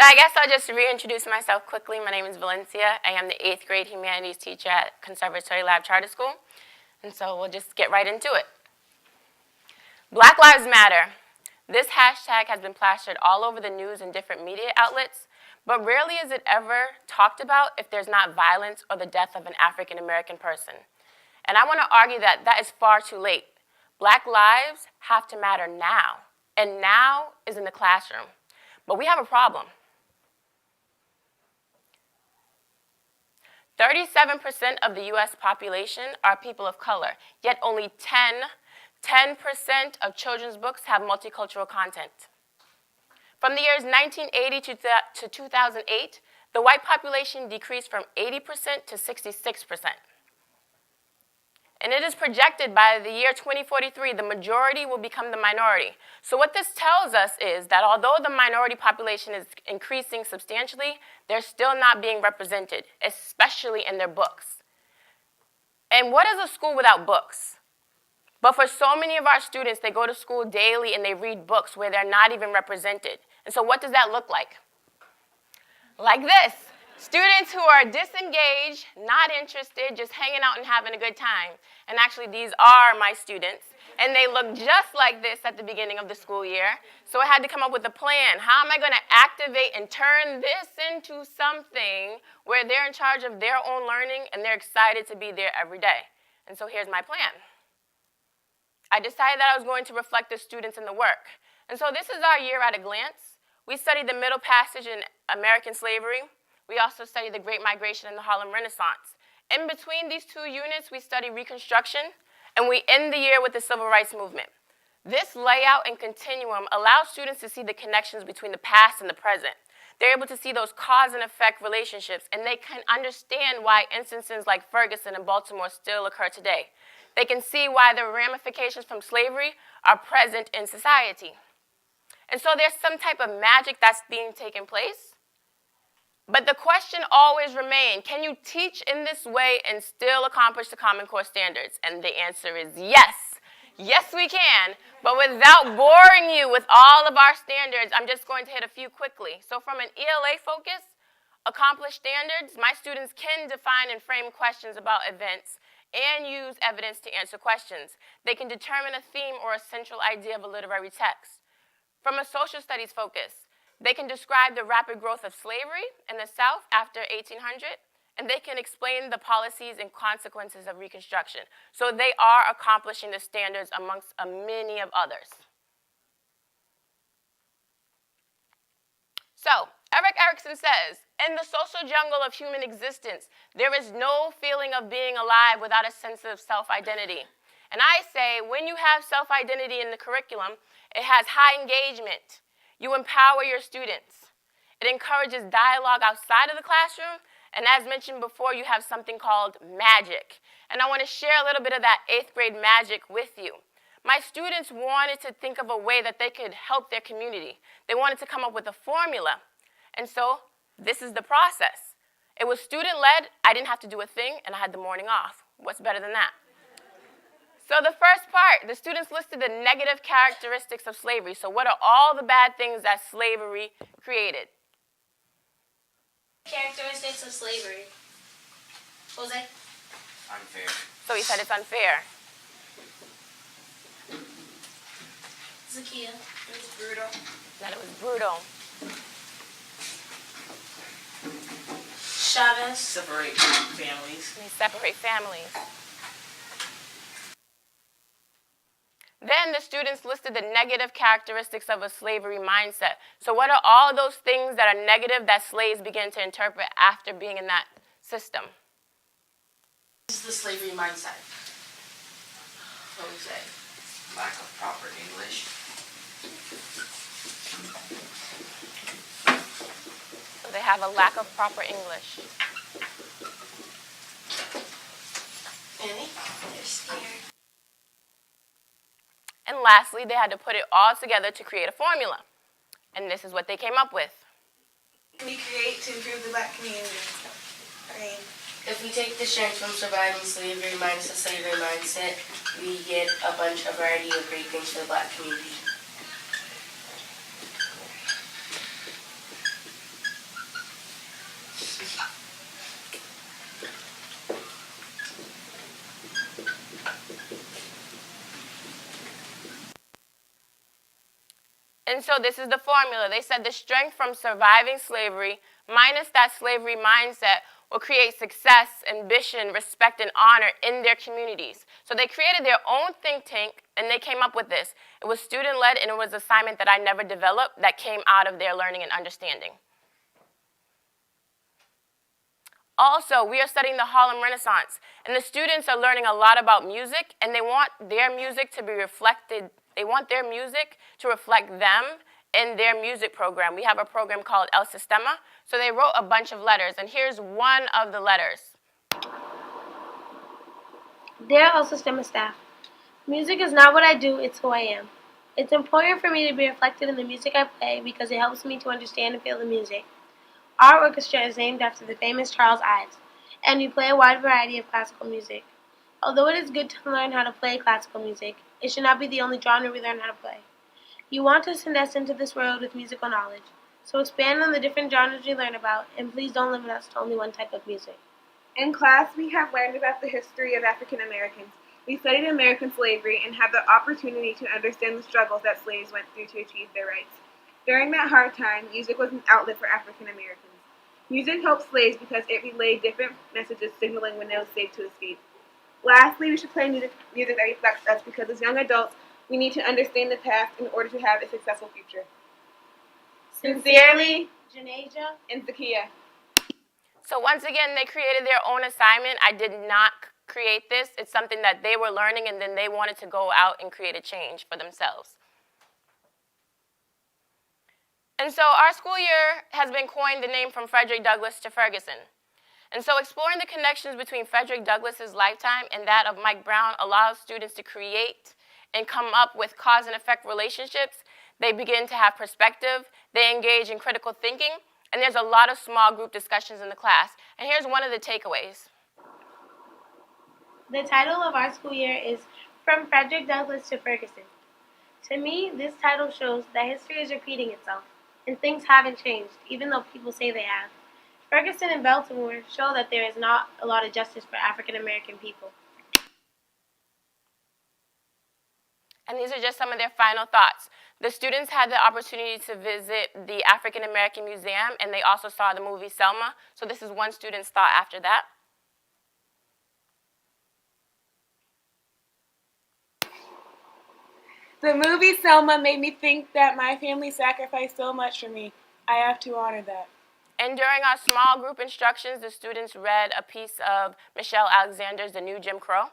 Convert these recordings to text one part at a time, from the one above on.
So I guess I'll just reintroduce myself quickly. My name is Valencia. I am the 8th grade humanities teacher at Conservatory Lab Charter School. And so we'll just get right into it. Black Lives Matter. This hashtag has been plastered all over the news and different media outlets, but rarely is it ever talked about if there's not violence or the death of an African American person. And I want to argue that that is far too late. Black lives have to matter now, and now is in the classroom. But we have a problem. 37% of the US population are people of color, yet only 10% of children's books have multicultural content. From the years 1980 to 2008, the white population decreased from 80% to 66%. And it is projected by the year 2043, the majority will become the minority. So what this tells us is that although the minority population is increasing substantially, they're still not being represented, especially in their books. And what is a school without books? But for so many of our students, they go to school daily and they read books where they're not even represented. And so what does that look like? Like this. Students who are disengaged, not interested, just hanging out and having a good time. And actually, these are my students. And they look just like this at the beginning of the school year. So I had to come up with a plan. How am I going to activate and turn this into something where they're in charge of their own learning and they're excited to be there every day? And so here's my plan. I decided that I was going to reflect the students in the work. And so this is our year at a glance. We studied the Middle Passage in American slavery. We also studied the Great Migration and the Harlem Renaissance. In between these two units, we study Reconstruction, and we end the year with the Civil Rights Movement. This layout and continuum allows students to see the connections between the past and the present. They're able to see those cause and effect relationships, and they can understand why instances like Ferguson and Baltimore still occur today. They can see why the ramifications from slavery are present in society. And so there's some type of magic that's being taken place. But the question always remains, can you teach in this way and still accomplish the Common Core standards? And the answer is yes. Yes, we can. But without boring you with all of our standards, I'm just going to hit a few quickly. So from an ELA focus, accomplished standards, my students can define and frame questions about events and use evidence to answer questions. They can determine a theme or a central idea of a literary text. From a social studies focus, they can describe the rapid growth of slavery in the South after 1800, and they can explain the policies and consequences of Reconstruction. So they are accomplishing the standards amongst many of others. So, Erik Erikson says, in the social jungle of human existence, there is no feeling of being alive without a sense of self-identity. And I say, when you have self-identity in the curriculum, it has high engagement. You empower your students. It encourages dialogue outside of the classroom, and as mentioned before, you have something called magic. And I want to share a little bit of that 8th grade magic with you. My students wanted to think of a way that they could help their community. They wanted to come up with a formula. And so this is the process. It was student-led. I didn't have to do a thing, and I had the morning off. What's better than that? So the first part, the students listed the negative characteristics of slavery. So what are all the bad things that slavery created? Characteristics of slavery. Jose? Unfair. So he said it's unfair. Zakia? It was brutal. That it was brutal. Chavez? Separate families. They separate families. Then the students listed the negative characteristics of a slavery mindset. So what are all those things that are negative that slaves begin to interpret after being in that system? This is the slavery mindset. What would you say? Lack of proper English. So they have a lack of proper English. Annie? They're scared. And lastly, they had to put it all together to create a formula. And this is what they came up with. We create to improve the black community. Right. If we take the strength from surviving slavery minus the slavery mindset, we get a bunch of variety of great things for the black community. And so this is the formula. They said the strength from surviving slavery minus that slavery mindset will create success, ambition, respect, and honor in their communities. So they created their own think tank, and they came up with this. It was student-led, and it was an assignment that I never developed that came out of their learning and understanding. Also, we are studying the Harlem Renaissance, and the students are learning a lot about music, and they want their music to be reflected. They want their music to reflect them in their music program. We have a program called El Sistema, so they wrote a bunch of letters, and here's one of the letters. Dear El Sistema staff, music is not what I do, it's who I am. It's important for me to be reflected in the music I play because it helps me to understand and feel the music. Our orchestra is named after the famous Charles Ives, and we play a wide variety of classical music. Although it is good to learn how to play classical music, it should not be the only genre we learn how to play. You want to send us into this world with musical knowledge, so expand on the different genres we learn about, and please don't limit us to only one type of music. In class, we have learned about the history of African Americans. We studied American slavery and had the opportunity to understand the struggles that slaves went through to achieve their rights. During that hard time, music was an outlet for African Americans. Music helped slaves because it relayed different messages signaling when they were safe to escape. Lastly, we should play music that reflects us because as young adults, we need to understand the past in order to have a successful future. Sincerely, Janasia and Zakia. So once again, they created their own assignment. I did not create this. It's something that they were learning, and then they wanted to go out and create a change for themselves. And so our school year has been coined the name from Frederick Douglass to Ferguson. And so exploring the connections between Frederick Douglass's lifetime and that of Mike Brown allows students to create and come up with cause and effect relationships. They begin to have perspective, they engage in critical thinking, and there's a lot of small group discussions in the class. And here's one of the takeaways. The title of our school year is From Frederick Douglass to Ferguson. To me, this title shows that history is repeating itself, and things haven't changed, even though people say they have. Ferguson and Baltimore show that there is not a lot of justice for African American people. And these are just some of their final thoughts. The students had the opportunity to visit the African American Museum, and they also saw the movie Selma. So this is one student's thought after that. The movie Selma made me think that my family sacrificed so much for me. I have to honor that. And during our small group instructions, the students read a piece of Michelle Alexander's The New Jim Crow.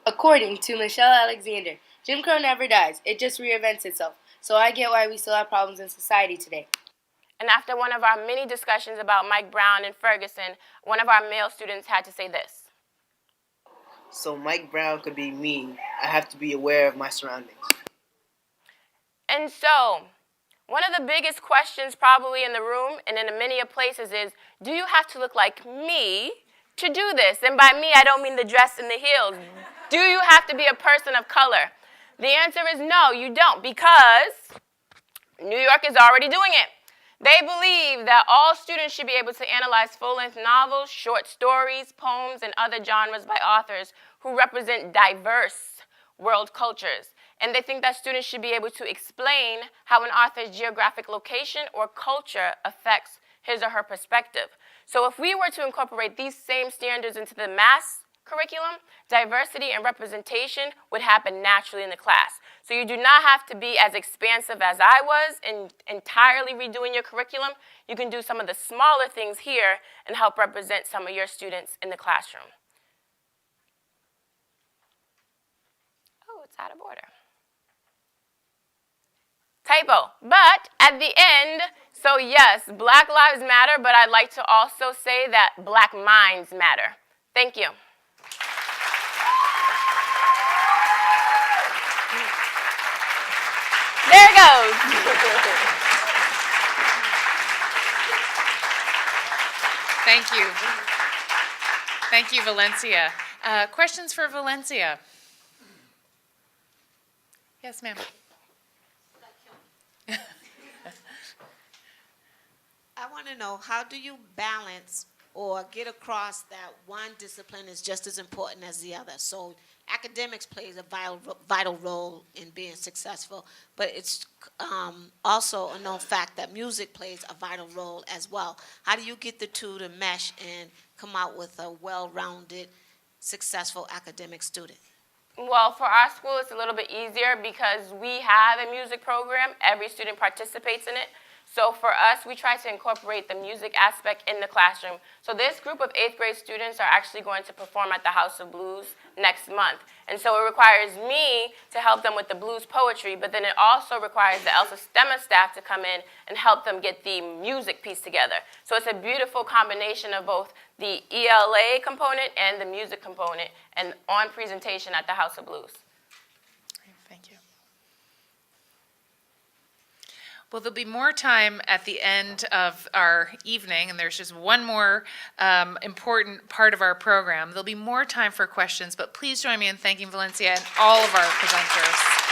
According to Michelle Alexander, Jim Crow never dies. It just reinvents itself. So I get why we still have problems in society today. And after one of our many discussions about Mike Brown and Ferguson, one of our male students had to say this. So Mike Brown could be me. I have to be aware of my surroundings. And so, one of the biggest questions probably in the room and in many places is, do you have to look like me to do this? And by me, I don't mean the dress and the heels. Do you have to be a person of color? The answer is no, you don't, because New York is already doing it. They believe that all students should be able to analyze full-length novels, short stories, poems, and other genres by authors who represent diverse world cultures. And they think that students should be able to explain how an author's geographic location or culture affects his or her perspective. So if we were to incorporate these same standards into the mass curriculum, diversity and representation would happen naturally in the class. So you do not have to be as expansive as I was in entirely redoing your curriculum. You can do some of the smaller things here and help represent some of your students in the classroom. Oh, it's out of order. Typo. But at the end, so yes, Black Lives Matter, but I'd like to also say that Black minds matter. Thank you. There it goes. Thank you. Thank you, Valencia. Questions for Valencia? Yes, ma'am. I want to know, how do you balance or get across that one discipline is just as important as the other. So academics plays a vital role in being successful, but it's also a known fact that music plays a vital role as well. How do you get the two to mesh and come out with a well-rounded, successful academic student? Well, for our school, it's a little bit easier because we have a music program. Every student participates in it. So for us, we try to incorporate the music aspect in the classroom. So this group of 8th grade students are actually going to perform at the House of Blues next month. And so it requires me to help them with the blues poetry, but then it also requires the ELSA STEMMA staff to come in and help them get the music piece together. So it's a beautiful combination of both the ELA component and the music component, and on presentation at the House of Blues. Great, thank you. Well, there'll be more time at the end of our evening, and there's just one more important part of our program. There'll be more time for questions, but please join me in thanking Valencia and all of our presenters.